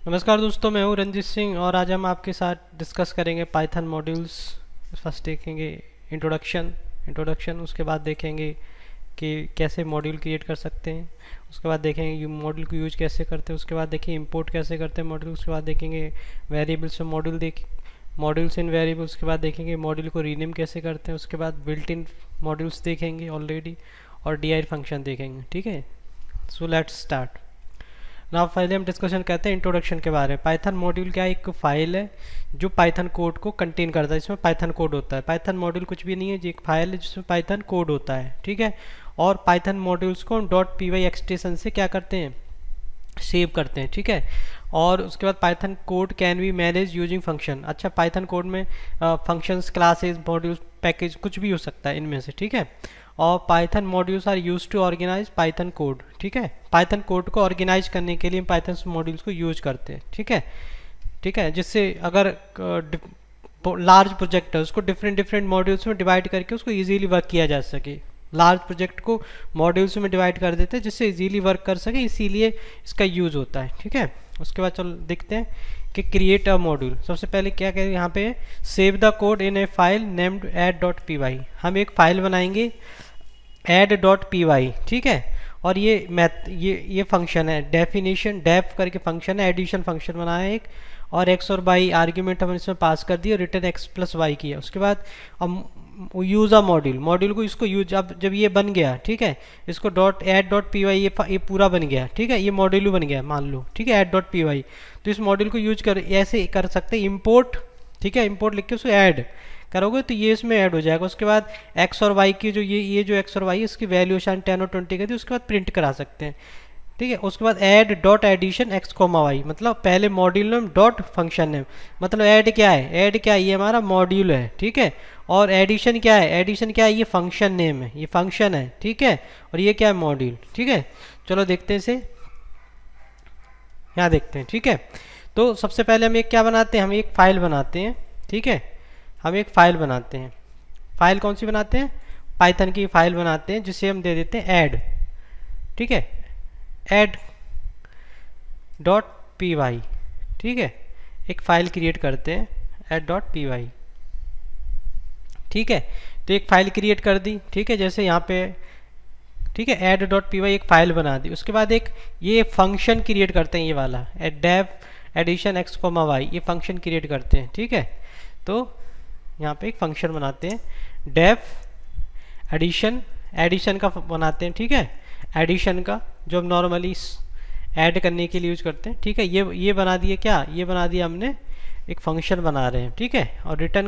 नमस्कार दोस्तों, मैं हूं रंजीत सिंह और आज हम आपके साथ डिस्कस करेंगे पाइथन मॉड्यूल्स। फर्स्ट देखेंगे इंट्रोडक्शन, उसके बाद देखेंगे कि कैसे मॉड्यूल क्रिएट कर सकते हैं, उसके बाद देखेंगे मॉड्यूल को यूज कैसे करते हैं, उसके बाद देखेंगे इंपोर्ट कैसे करते हैं मॉड्यूल, उसके बाद देखेंगे वेरिएबल्स में मॉड्यूल्स इन वेरिएबल, उसके बाद देखेंगे मॉड्यूल को रीनेम कैसे करते हैं, उसके बाद बिल्ट इन मॉड्यूल्स देखेंगे ऑलरेडी, और dir फंक्शन देखेंगे। ठीक है, सो लेट्स स्टार्ट ना। पहले हम डिस्कशन करते हैं इंट्रोडक्शन के बारे में। पाइथन मॉड्यूल क्या एक फाइल है जो पाइथन कोड को कंटेन करता है, इसमें पाइथन कोड होता है। पाइथन मॉड्यूल कुछ भी नहीं है, ये एक फाइल है जिसमें पाइथन कोड होता है। ठीक है, और पाइथन मॉड्यूल्स को .py एक्सटेंशन से क्या करते हैं, सेव करते हैं। ठीक है, और उसके बाद Python code can be manage using function. अच्छा, पाइथन कोड में फंक्शंस, क्लासेस, मॉड्यूल्स, पैकेज कुछ भी हो सकता है इनमें से। ठीक है, और Python modules are use to organize Python code. ठीक है, पाइथन कोड को ऑर्गेनाइज करने के लिए हम पाइथन मॉड्यूल्स को यूज करते हैं। ठीक है, जिससे अगर लार्ज प्रोजेक्ट है उसको डिफरेंट मॉड्यूल्स में डिवाइड करके उसको इजीली वर्क किया जा सके। लार्ज प्रोजेक्ट को मॉड्यूल्स में डिवाइड कर देते हैं जिससे इजीली वर्क कर सके, इसीलिए इसका यूज होता है। ठीक है, उसके बाद चलो देखते हैं कि क्रिएट अ मॉड्यूल। सबसे पहले क्या करें, यहाँ पे save the code in A file named add.py। हम एक फाइल बनाएंगे add.py। ठीक है, और ये फंक्शन है डेफिनेशन डेफ करके फंक्शन है, एडिशन फंक्शन बनाया है एक, और x और y आर्ग्यूमेंट हमने इसमें पास कर दिया, रिटर्न x प्लस वाई किया। उसके बाद यूज़ अ मॉड्यूल को इसको यूज, अब जब ये बन गया, ठीक है, इसको add.py ये पूरा बन गया। ठीक है, ये मॉड्यूल बन गया मान लो। ठीक है, add.py, तो इस मॉड्यूल को यूज कर ऐसे कर सकते हैं इम्पोर्ट। ठीक है, इम्पोर्ट लिख के उसको ऐड करोगे तो ये इसमें ऐड हो जाएगा। उसके बाद x और y की जो ये जो x और y इसकी वैल्यू शायद 10 और 20 कर दी, उसके बाद प्रिंट करा सकते हैं। ठीक है, उसके बाद add dot addition x comma y, मतलब पहले module name dot function name, मतलब ऐड क्या है, ये हमारा मॉड्यूल है। ठीक है, और एडिशन क्या है, ये फंक्शन नेम है, ये फंक्शन है। ठीक है, और ये क्या है, मॉड्यूल। ठीक है, चलो देखते हैं इसे, यहाँ देखते हैं। ठीक है, तो सबसे पहले हम एक क्या बनाते हैं, हम एक फाइल बनाते हैं। ठीक है, हम एक फाइल बनाते हैं। फाइल कौन सी बनाते हैं, पाइथन की फाइल बनाते हैं, जिसे हम दे देते हैं ऐड। ठीक है, add.py। ठीक है, एक फाइल क्रिएट करते हैं add.py। ठीक है, तो एक फाइल क्रिएट कर दी। ठीक है, जैसे यहाँ पे, ठीक है, add.py एक फाइल बना दी। उसके बाद एक ये फंक्शन क्रिएट करते हैं, ये वाला def addition x comma y, ये फंक्शन क्रिएट करते हैं। ठीक है, तो यहाँ पे एक फंक्शन बनाते हैं डेफ एडिशन का बनाते हैं। ठीक है, एडिशन का जो हम नॉर्मली ऐड करने के लिए यूज करते हैं। ठीक है, ये बना दिए, क्या ये बना दिया हमने, एक फंक्शन बना रहे हैं। ठीक है, और रिटर्न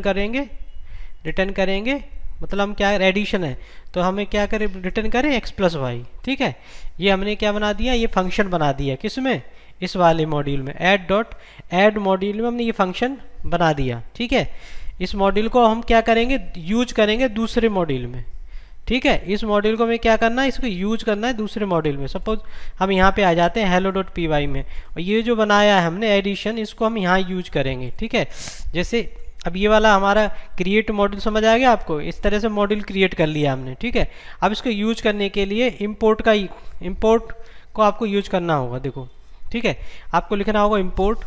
करेंगे मतलब हम क्या, एडिशन है तो हमें क्या करें, रिटर्न करें x प्लस वाई। ठीक है, ये हमने क्या बना दिया, ये फंक्शन बना दिया, किसमें, इस वाले मॉड्यूल में ऐड मॉड्यूल में हमने ये फंक्शन बना दिया। ठीक है, इस मॉड्यूल को हम क्या करेंगे, यूज करेंगे दूसरे मॉड्यूल में। ठीक है, इस मॉड्यूल को हमें क्या करना है, इसको यूज करना है दूसरे मॉड्यूल में। सपोज हम यहाँ पे आ जाते हैं hello.py में, और ये जो बनाया है हमने एडिशन, इसको हम यहाँ यूज करेंगे। ठीक है, जैसे अब ये वाला हमारा क्रिएट मॉड्यूल समझ आ गया आपको, इस तरह से मॉड्यूल क्रिएट कर लिया हमने। ठीक है, अब इसको यूज करने के लिए इम्पोर्ट को आपको यूज करना होगा। देखो, ठीक है, आपको लिखना होगा इम्पोर्ट।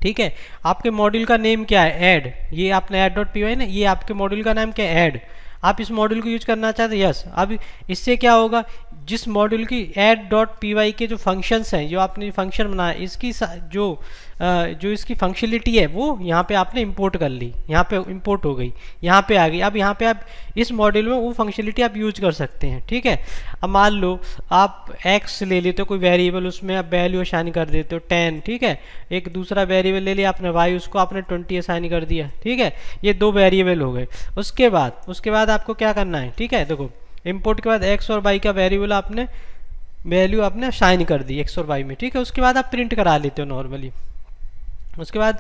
ठीक है, आपके मॉड्यूल का नेम क्या है, ऐड, ये आपने add.py ना, ये आपके मॉड्यूल का नाम क्या है, ऐड। आप इस मॉड्यूल को यूज करना चाहते हैं, यस। अब इससे क्या होगा, जिस मॉड्यूल की add.py के जो फंक्शंस हैं, जो आपने फंक्शन बनाया, इसकी जो इसकी फंक्शनलिटी है वो यहाँ पे आपने इंपोर्ट कर ली, यहाँ पे इंपोर्ट हो गई, यहाँ पे आ गई। अब यहाँ पे आप इस मॉड्यूल में वो फंक्शनलिटी आप यूज कर सकते हैं। ठीक है, अब मान लो आप x ले लेते हो कोई वेरिएबल, उसमें आप वैल्यू असाइन कर देते हो 10। ठीक है, एक दूसरा वेरिएबल ले लिया आपने y, उसको आपने 20 असाइन कर दिया। ठीक है, ये दो वेरिएबल हो गए। उसके बाद आपको क्या करना है, ठीक है, देखो इंपोर्ट के बाद x और y का वैल्यू आपने असाइन कर दी x और y में। ठीक है, उसके बाद आप प्रिंट करा लेते हो नॉर्मली। उसके बाद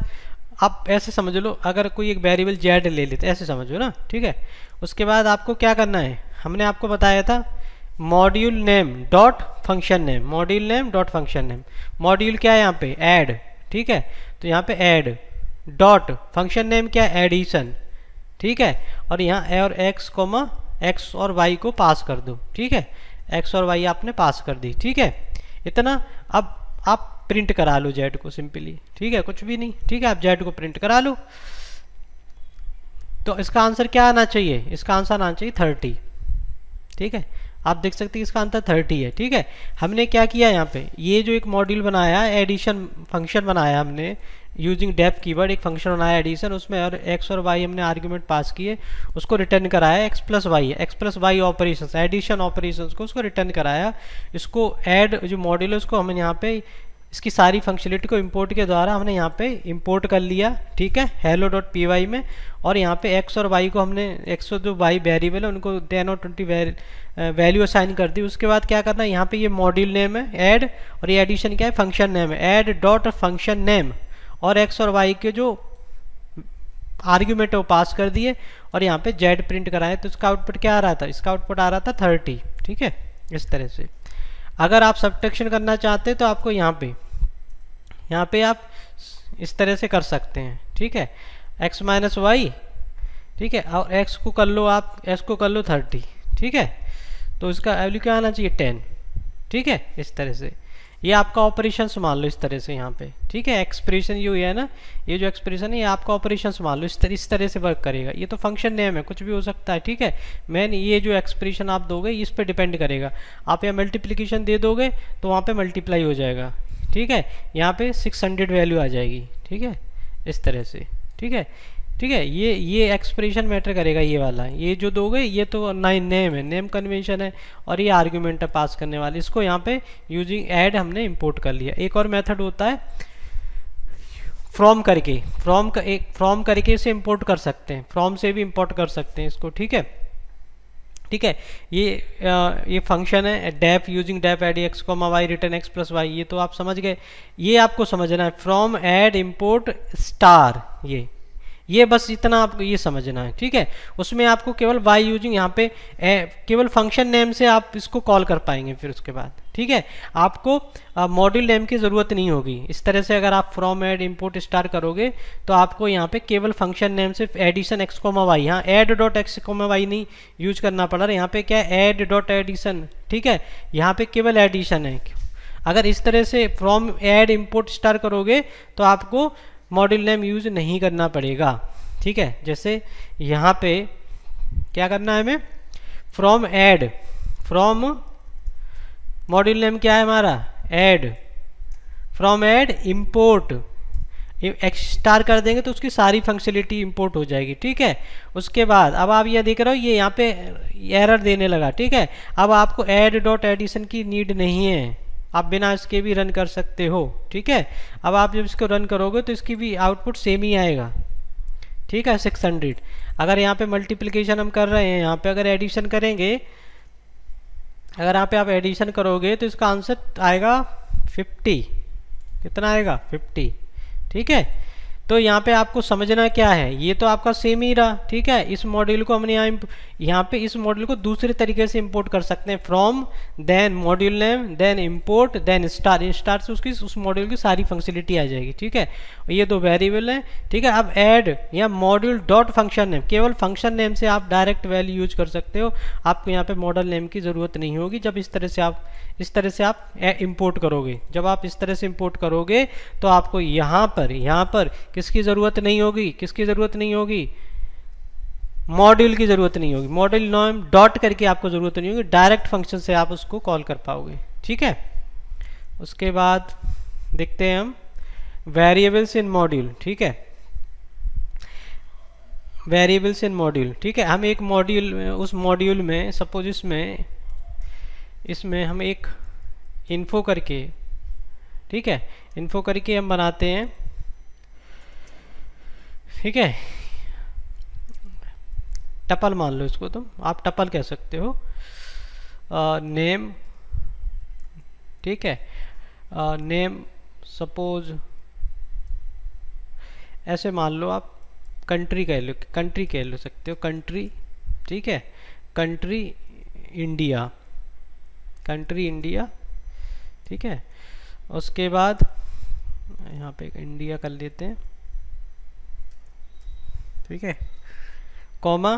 आप ऐसे समझ लो, अगर कोई एक वेरिएबल z ले लेते, ऐसे समझो ना। ठीक है, उसके बाद आपको क्या करना है, हमने आपको बताया था module name dot function name, module क्या है यहाँ पे, ऐड। ठीक है, तो यहाँ पे ऐड डॉट फंक्शन नेम क्या है, एडिशन। ठीक है, और यहाँ और x और y को पास कर दो। ठीक है, x और y आपने पास कर दी। ठीक है, इतना। अब आप प्रिंट करा लो जेड को सिंपली, ठीक है, कुछ भी नहीं, ठीक है, आप जेड को प्रिंट करा लो। तो इसका आंसर क्या आना चाहिए, इसका आंसर आना चाहिए 30, ठीक है, आप देख सकते हैं इसका आंसर 30 है, ठीक है। हमने क्या किया यहाँ पे, ये जो एक मॉड्यूल बनाया एडिशन फंक्शन बनाया हमने यूजिंग डेफ कीवर्ड, एक फंक्शन बनाया एडिशन, उसमें और एक्स और वाई हमने आर्ग्यूमेंट पास किए, उसको रिटर्न कराया, एक्स प्लस वाई है, x plus y operation addition operation को उसको रिटर्न कराया। इसको ऐड जो मॉड्यूल है उसको हमने यहाँ पे इसकी सारी फंक्शनलिटी को इंपोर्ट के द्वारा हमने यहाँ पे इंपोर्ट कर लिया, ठीक है, hello.py में। और यहाँ पे x और y को हमने x और जो y वेरिएबल है उनको 10 और 20 वैल्यू असाइन कर दी। उसके बाद क्या करना है, यहाँ पे ये मॉड्यूल नेम है ऐड, और ये एडिशन क्या है, फंक्शन नेम है, ऐड डॉट फंक्शन नेम, और x और y के जो आर्ग्यूमेंट है वो पास कर दिए, और यहाँ पे z प्रिंट कराए। तो इसका आउटपुट क्या आ रहा था, इसका आउटपुट आ रहा था 30, ठीक है, इस तरह से। अगर आप सब्ट्रैक्शन करना चाहते हैं तो आपको यहाँ पे आप इस तरह से कर सकते हैं, ठीक है, x माइनस वाई, ठीक है, और x को कर लो आप, x को कर लो 30, ठीक है, तो इसका वैल्यू क्या आना चाहिए 10, ठीक है, इस तरह से। ये आपका ऑपरेशन मान लो इस तरह से यहाँ पे, ठीक है, एक्सप्रेशन ये है ना, ये जो एक्सप्रेशन है ये आपका ऑपरेशन मान लो इस तरह से वर्क करेगा। ये तो फंक्शन नेम है, कुछ भी हो सकता है, ठीक है, मैन ये जो एक्सप्रेशन आप दोगे इस पे डिपेंड करेगा। आप यहाँ मल्टीप्लिकेशन दे दोगे तो वहाँ पे मल्टीप्लाई हो जाएगा, ठीक है, यहाँ पे 600 वैल्यू आ जाएगी, ठीक है, इस तरह से, ठीक है, ठीक है। ये एक्सप्रेशन मैटर करेगा, ये वाला, ये जो दोगे ये तो नेम है, नेम कन्वेंशन है, और ये आर्ग्यूमेंट है पास करने वाले। इसको यहाँ पे यूजिंग ऐड हमने इंपोर्ट कर लिया। एक और मेथड होता है फ्रॉम करके, फ्रॉम करके से इंपोर्ट कर सकते हैं, फ्रॉम से भी इंपोर्ट कर सकते हैं इसको, ठीक है, ठीक है। ये फंक्शन है def using def add x comma y return x plus y, ये तो आप समझ गए। ये आपको समझना है, फ्रॉम ऐड इंपोर्ट स्टार, ये बस इतना आपको ये समझना है, ठीक है। उसमें आपको केवल वाई यूजिंग यहाँ पे केवल फंक्शन नेम से आप इसको कॉल कर पाएंगे फिर उसके बाद, ठीक है। आपको मॉड्यूल नेम की ज़रूरत नहीं होगी। इस तरह से अगर आप फ्रॉम ऐड इंपोर्ट स्टार करोगे तो आपको यहाँ पे केवल फंक्शन नेम से एडिशन एक्स कोमा वाई, यहाँ add dot x comma y नहीं यूज करना पड़ रहा है, यहाँ पे क्या है ऐड डॉट एडिशन, ठीक है, यहाँ पे केवल एडिशन है। अगर इस तरह से फ्रॉम ऐड इंपोर्ट स्टार करोगे तो आपको मॉड्यूल नेम यूज नहीं करना पड़ेगा, ठीक है। जैसे यहाँ पे क्या करना है हमें, from add, from module name क्या है हमारा add, from add import x star कर देंगे तो उसकी सारी फंक्शनलिटी इंपोर्ट हो जाएगी, ठीक है। उसके बाद अब आप ये देख रहे हो ये यहाँ पे एरर देने लगा, ठीक है। अब आपको ऐड डॉट एडिशन की नीड नहीं है, आप बिना इसके भी रन कर सकते हो, ठीक है। अब आप जब इसको रन करोगे तो इसकी भी आउटपुट सेम ही आएगा, ठीक है, 600। अगर यहाँ पे मल्टीप्लिकेशन हम कर रहे हैं, यहाँ पे अगर एडिशन करेंगे, अगर यहाँ पे आप एडिशन करोगे तो इसका आंसर आएगा 50, कितना आएगा 50, ठीक है। तो यहाँ पे आपको समझना क्या है, ये तो आपका सेम ही रहा, ठीक है। इस मॉड्यूल को हमने यहाँ पे इस मॉड्यूल को दूसरे तरीके से इंपोर्ट कर सकते हैं, from then module name then import then star, star से उसकी उस मॉड्यूल की सारी फंक्शनलिटी आ जाएगी, ठीक है। ये दो वेरिएबल हैं, ठीक है। अब ऐड या मॉड्यूल डॉट फंक्शन नेम, केवल फंक्शन नेम से आप डायरेक्ट वैल्यू यूज कर सकते हो, आपको यहाँ पे मॉडल नेम की ज़रूरत नहीं होगी। जब इस तरह से आप इंपोर्ट करोगे, जब आप इस तरह से इंपोर्ट करोगे तो आपको यहाँ पर किसकी ज़रूरत नहीं होगी, किसकी ज़रूरत नहीं होगी, मॉड्यूल की ज़रूरत नहीं होगी, मॉड्यूल नेम डॉट करके आपको ज़रूरत नहीं होगी, डायरेक्ट फंक्शन से आप उसको कॉल कर पाओगे, ठीक है। उसके बाद देखते हैं हम वेरिएबल्स इन मॉड्यूल, ठीक है, वेरिएबल्स इन मॉड्यूल, ठीक है। हम एक मॉड्यूल, उस मॉड्यूल में सपोज इसमें हम एक इन्फो करके, ठीक है, इन्फो करके हम बनाते हैं, ठीक है, टपल मान लो इसको, तुम आप टपल कह सकते हो, नेम, ठीक है, नेम सपोज ऐसे मान लो, आप कंट्री कह लो सकते हो, कंट्री, ठीक है, कंट्री इंडिया, ठीक है। उसके बाद यहाँ पे इंडिया कर लेते हैं, ठीक है, कॉमा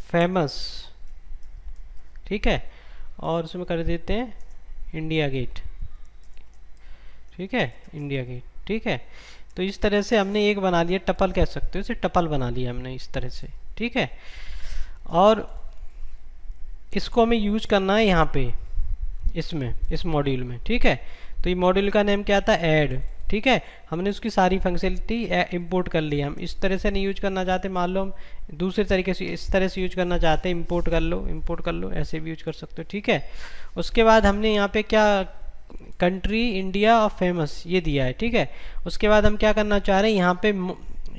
फेमस, ठीक है, और उसमें कर देते हैं इंडिया गेट, ठीक है, इंडिया गेट, ठीक है। तो इस तरह से हमने एक बना लिया, टपल कह सकते हो इसे, टपल बना लिया हमने इस तरह से, ठीक है। और इसको हमें यूज करना है यहाँ पे इसमें, इस मॉड्यूल में, ठीक है। तो ये मॉड्यूल का नेम क्या था, ऐड, ठीक है। हमने उसकी सारी फंक्शनलिटी इंपोर्ट कर ली। हम इस तरह से नहीं यूज करना चाहते, मान लो हम दूसरे तरीके से इस तरह से यूज करना चाहते हैं, इंपोर्ट कर लो, ऐसे भी यूज कर सकते हो, ठीक है। उसके बाद हमने यहाँ पे क्या, कंट्री इंडिया और फेमस ये दिया है, ठीक है। उसके बाद हम क्या करना चाह रहे हैं,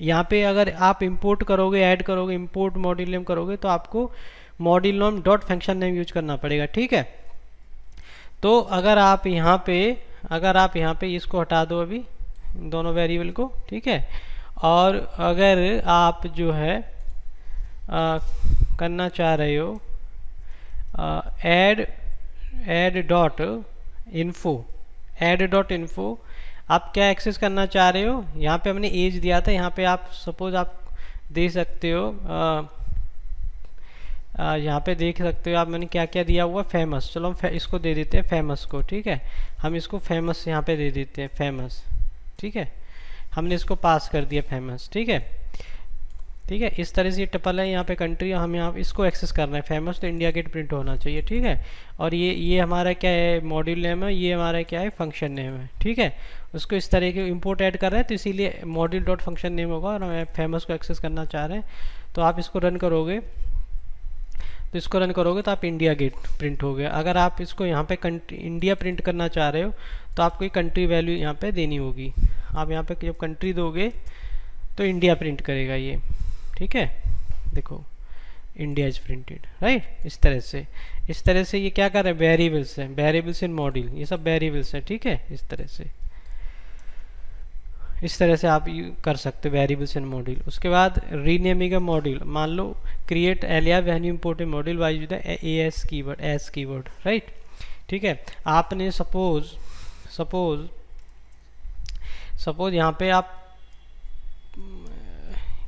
यहाँ पे अगर आप इंपोर्ट करोगे, ऐड करोगे, इंपोर्ट मॉड्यूल नेम करोगे, तो आपको module name dot function name use करना पड़ेगा, ठीक है। तो अगर आप यहाँ पे इसको हटा दो अभी, दोनों वेरिएबल को, ठीक है। और अगर आप जो है करना चाह रहे हो ऐड डॉट इन्फो, आप क्या एक्सेस करना चाह रहे हो, यहाँ पे हमने एज दिया था, यहाँ पे आप सपोज आप दे सकते हो, यहाँ पे देख सकते हो आप, मैंने क्या क्या दिया हुआ, फेमस। चलो हम इसको दे देते हैं फेमस को, ठीक है। हम इसको फेमस यहाँ पे दे देते हैं, फेमस, ठीक है। हमने इसको पास कर दिया फेमस, ठीक है, ठीक है। इस तरह से ये टपल है, यहाँ पे कंट्री, हम यहाँ इसको एक्सेस करना है फेमस, तो इंडिया गेट प्रिंट होना चाहिए, ठीक है। और ये हमारा क्या है, मॉड्यूल नेम है, ये हमारा क्या है, फंक्शन नेम है, ठीक है। उसको इस तरह के इंपोर्ट ऐड कर रहे हैं, तो इसीलिए मॉड्यूल डॉट फंक्शन नेम होगा, और हम फेमस को एक्सेस करना चाह रहे हैं। तो आप इसको रन करोगे, तो आप इंडिया गेट प्रिंट हो गया। अगर आप इसको यहाँ पे इंडिया प्रिंट करना चाह रहे हो, तो आपको एक कंट्री वैल्यू यहाँ पे देनी होगी। आप यहाँ पे जब कंट्री दोगे तो इंडिया प्रिंट करेगा ये, ठीक है। देखो इंडिया इज प्रिंटेड, राइट। इस तरह से ये क्या कर रहे हैं, वेरिएबल्स हैं, वेरिएबल्स इन मॉड्यूल, ये सब वेरिएबल्स हैं, ठीक है। इस तरह से आप कर सकते हो वेरिएबल्स इन मॉड्यूल। उसके बाद रीनेमिंग अ मॉड्यूल, मान लो create alias when you import a module by using the as keyword, right, ठीक है। आपने सपोज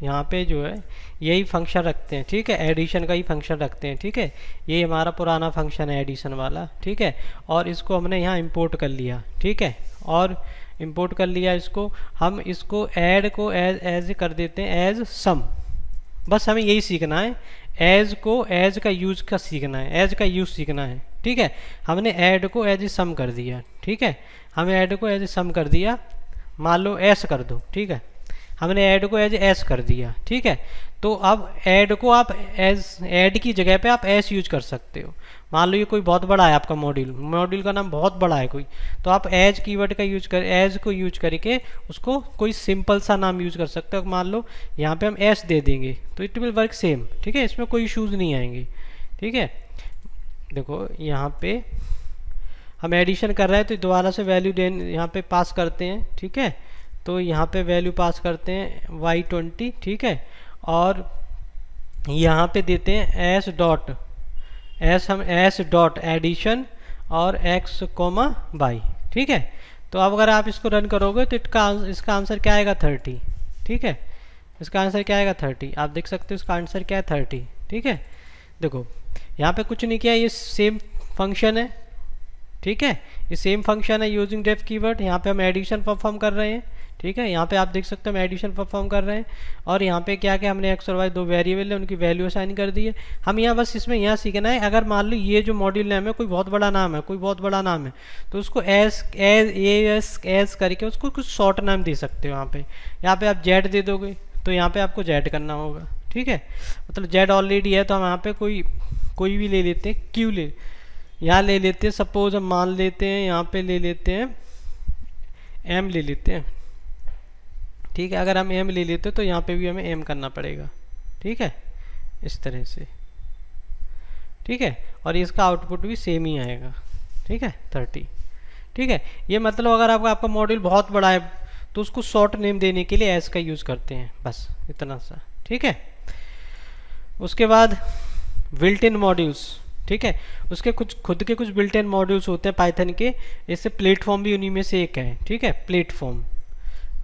यहाँ पे जो है यही फंक्शन रखते हैं, ठीक है, एडिशन का ही फंक्शन रखते हैं, ठीक है। ये हमारा पुराना फंक्शन है एडिशन वाला, ठीक है। और इसको हमने यहाँ इंपोर्ट कर लिया, ठीक है। और इंपोर्ट कर लिया इसको, हम इसको ऐड को एज कर देते हैं, एज सम। बस हमें यही सीखना है, एज का यूज सीखना है, ठीक है। हमने ऐड को एज सम कर दिया, ठीक है। हमें ऐड को एज सम कर दिया, मान लो एस कर दो, ठीक है। हमने ऐड को एज एस कर दिया, ठीक है। तो अब ऐड को आप ऐड की जगह पे आप एस यूज कर सकते हो। मान लो ये कोई बहुत बड़ा है आपका मॉड्यूल का नाम बहुत बड़ा है कोई, तो आप एज कीवर्ड का एज को यूज करके उसको कोई सिंपल सा नाम यूज कर सकते हो। मान लो यहाँ पे हम एस दे देंगे तो इट विल वर्क सेम, ठीक है। इसमें कोई इशूज़ नहीं आएंगे, ठीक है। देखो यहाँ पे हम एडिशन कर रहे हैं, तो दोबारा से वैल्यू यहाँ पे पास करते हैं, ठीक है। तो यहाँ पे वैल्यू पास करते हैं y20, ठीक है। और यहाँ पे देते हैं एस डॉट एडिशन और x, y, ठीक है। तो अब अगर आप इसको रन करोगे तो इसका आंसर क्या आएगा, 30, ठीक है। इसका आंसर क्या आएगा, 30। आप देख सकते हो इसका आंसर क्या है, 30, ठीक है। देखो यहाँ पे कुछ नहीं किया, ये सेम फंक्शन है, ठीक है। ये सेम फंक्शन है यूजिंग डेफ कीवर्ड। यहाँ पे हम एडिशन परफॉर्म कर रहे हैं, ठीक है। यहाँ पे आप देख सकते हो हम एडिशन परफॉर्म कर रहे हैं। और यहाँ पे क्या क्या हमने एक्स और वाई दो वेरिएबल है, उनकी वैल्यू असाइन कर दी है। हम यहाँ बस इसमें यहाँ सीखना है, अगर मान लो ये जो मॉड्यूल नेम है कोई बहुत बड़ा नाम है, तो उसको एस करके उसको कुछ शॉर्ट नाम दे सकते हो। यहाँ पे आप जेड दे दोगे तो यहाँ पे आपको जेड करना होगा, ठीक है। मतलब जेड ऑलरेडी है तो हम यहाँ पे कोई भी ले लेते हैं, यहाँ ले लेते हैं, सपोज हम मान लेते हैं यहाँ पे ले लेते हैं एम ले लेते हैं, ठीक है। अगर हम एम ले लेते तो यहाँ पे भी हमें एम करना पड़ेगा, ठीक है, इस तरह से, ठीक है। और इसका आउटपुट भी सेम ही आएगा, ठीक है, 30, ठीक है। ये मतलब अगर आपका मॉड्यूल बहुत बड़ा है तो उसको शॉर्ट नेम देने के लिए एस का यूज़ करते हैं, बस इतना सा, ठीक है। उसके बाद बिल्ट इन मॉड्यूल्स, ठीक है। उसके कुछ खुद के कुछ बिल्ट इन मॉड्यूल्स होते हैं पाइथन के, जैसे प्लेटफॉर्म भी उन्हीं में से एक है, ठीक है। प्लेटफॉर्म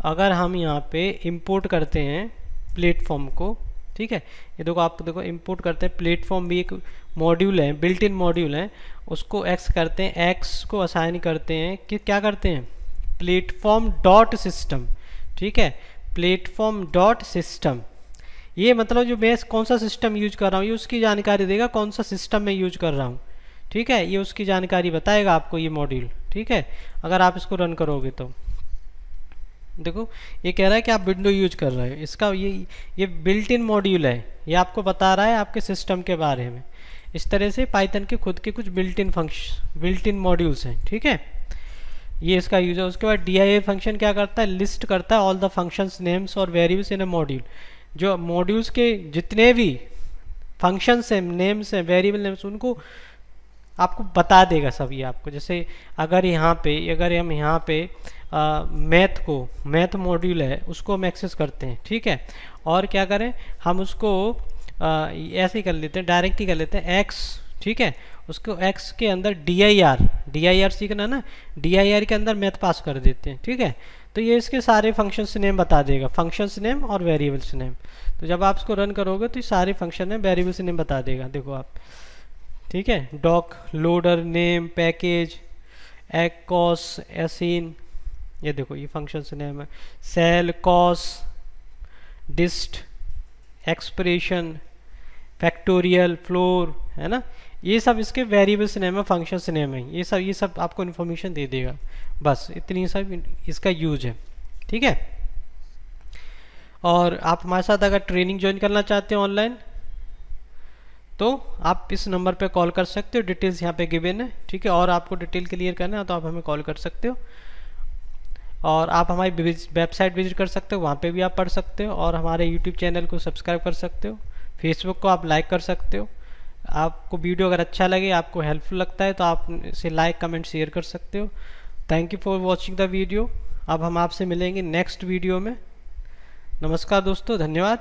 अगर हम यहाँ पे इंपोर्ट करते हैं प्लेटफॉर्म को, ठीक है। ये देखो आप देखो इंपोर्ट करते हैं, प्लेटफॉर्म भी एक मॉड्यूल है, बिल्ट इन मॉड्यूल है, उसको एक्स करते हैं, एक्स को असाइन करते हैं कि क्या करते हैं, प्लेटफॉर्म डॉट सिस्टम, ठीक है, प्लेटफॉर्म डॉट सिस्टम। ये मतलब जो मैं कौन सा सिस्टम यूज कर रहा हूँ ये उसकी जानकारी देगा, कौन सा सिस्टम मैं यूज कर रहा हूँ, ठीक है, ये उसकी जानकारी बताएगा आपको ये मॉड्यूल, ठीक है। अगर आप इसको रन करोगे तो देखो ये कह रहा है कि आप विंडो यूज कर रहे हो, इसका ये बिल्ट इन मॉड्यूल है, ये आपको बता रहा है आपके सिस्टम के बारे में। इस तरह से पाइथन के खुद के कुछ बिल्ट इन मॉड्यूल्स हैं, ठीक है, ये इसका यूज है। उसके बाद DIA फंक्शन क्या करता है, लिस्ट करता है ऑल द फंक्शंस नेम्स और वेरिएबल्स इन अ मॉड्यूल, जो मॉड्यूल्स के जितने भी फंक्शंस हैं, नेम्स हैं, वेरिएबल नेम्स, उनको आपको बता देगा सब ये आपको। जैसे अगर हम यहाँ पे मैथ मॉड्यूल है उसको हम एक्सेस करते हैं, ठीक है, और क्या करें हम उसको ऐसे ही कर लेते हैं, डायरेक्ट ही कर लेते हैं एक्स, ठीक है, उसको एक्स के अंदर dir सीखना ना, dir के अंदर मैथ पास कर देते हैं, ठीक है। तो ये इसके सारे फंक्शंस नेम बता देगा, फंक्शंस नेम और वेरिएबल्स नेम। तो जब आप इसको रन करोगे तो ये सारे फंक्शन नेम वेरिएबल्स नेम बता देगा, देखो आप, ठीक है, डॉक, लोडर, नेम, पैकेज, एक, कॉस, एसिन, ये देखो ये फंक्शंस नेम है, ceil, cos, dist, expression, factorial, floor, है ना, ये सब इसके वेरिएबल्स नेम है, फंक्शंस नेम है, ये सब आपको इन्फॉर्मेशन दे देगा। बस इतनी सब इसका यूज है, ठीक है। और आप हमारे साथ अगर ट्रेनिंग ज्वाइन करना चाहते हो ऑनलाइन तो आप इस नंबर पे कॉल कर सकते हो, डिटेल्स यहाँ पे गिवन है, ठीक है। और आपको डिटेल क्लियर करना है तो आप हमें कॉल कर सकते हो, और आप हमारी वेबसाइट विजिट कर सकते हो, वहाँ पे भी आप पढ़ सकते हो, और हमारे यूट्यूब चैनल को सब्सक्राइब कर सकते हो, फेसबुक को आप लाइक कर सकते हो। आपको वीडियो अगर अच्छा लगे, आपको हेल्पफुल लगता है तो आप इसे लाइक, कमेंट, शेयर कर सकते हो। Thank you for watching the video. अब हम आपसे मिलेंगे नेक्स्ट वीडियो में। नमस्कार दोस्तों, धन्यवाद।